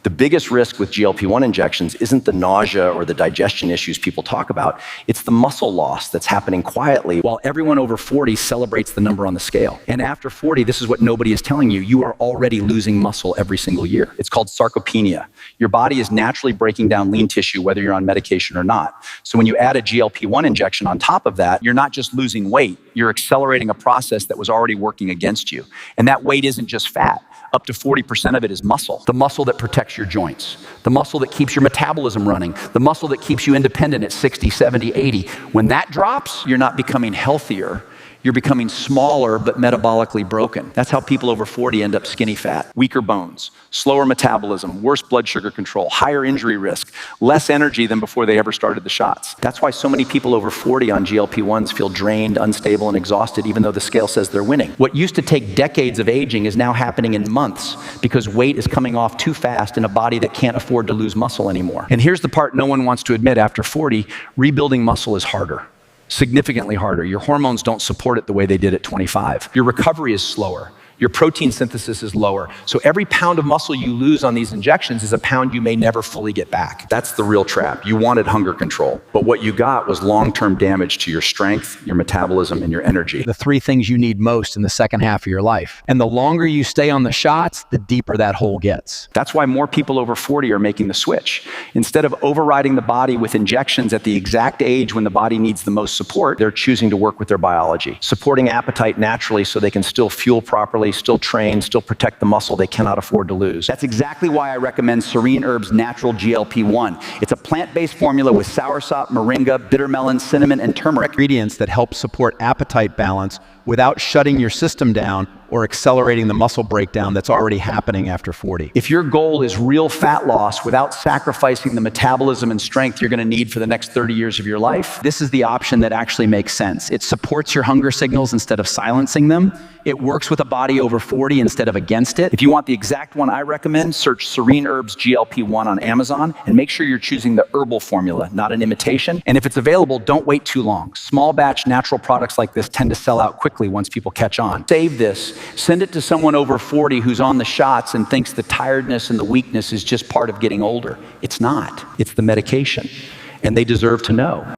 The biggest risk with GLP-1 injections isn't the nausea or the digestion issues people talk about. It's the muscle loss that's happening quietly while everyone over 40 celebrates the number on the scale. And after 40, this is what nobody is telling you. You are already losing muscle every single year. It's called sarcopenia. Your body is naturally breaking down lean tissue, whether you're on medication or not. So when you add a GLP-1 injection on top of that, you're not just losing weight, you're accelerating a process that was already working against you. And that weight isn't just fat. Up to 40% of it is muscle. The muscle that protects your joints, the muscle that keeps your metabolism running, the muscle that keeps you independent at 60, 70, 80. When that drops, you're not becoming healthier. You're becoming smaller but metabolically broken. That's how people over 40 end up skinny fat. Weaker bones, slower metabolism, worse blood sugar control, higher injury risk, less energy than before they ever started the shots. That's why so many people over 40 on GLP-1s feel drained, unstable, and exhausted, even though the scale says they're winning. What used to take decades of aging is now happening in months because weight is coming off too fast in a body that can't afford to lose muscle anymore. And here's the part no one wants to admit: after 40, rebuilding muscle is harder. Significantly harder. Your hormones don't support it the way they did at 25. Your recovery is slower. Your protein synthesis is lower. So every pound of muscle you lose on these injections is a pound you may never fully get back. That's the real trap. You wanted hunger control, but what you got was long-term damage to your strength, your metabolism, and your energy. The three things you need most in the second half of your life. And the longer you stay on the shots, the deeper that hole gets. That's why more people over 40 are making the switch. Instead of overriding the body with injections at the exact age when the body needs the most support, they're choosing to work with their biology, supporting appetite naturally so they can still fuel properly, still train, still protect the muscle they cannot afford to lose. That's exactly why I recommend Serene Herbs Natural GLP-1. It's a plant-based formula with soursop, moringa, bitter melon, cinnamon, and turmeric. Ingredients that help support appetite balance without shutting your system down or accelerating the muscle breakdown that's already happening after 40. If your goal is real fat loss without sacrificing the metabolism and strength you're going to need for the next 30 years of your life, this is the option that actually makes sense. It supports your hunger signals instead of silencing them. It works with a body over 40 instead of against it. If you want the exact one I recommend, search Serene Herbs GLP-1 on Amazon and make sure you're choosing the herbal formula, not an imitation. And if it's available, don't wait too long. Small batch natural products like this tend to sell out quickly once people catch on. Save this, send it to someone over 40 who's on the shots and thinks the tiredness and the weakness is just part of getting older. It's not. It's the medication, and they deserve to know.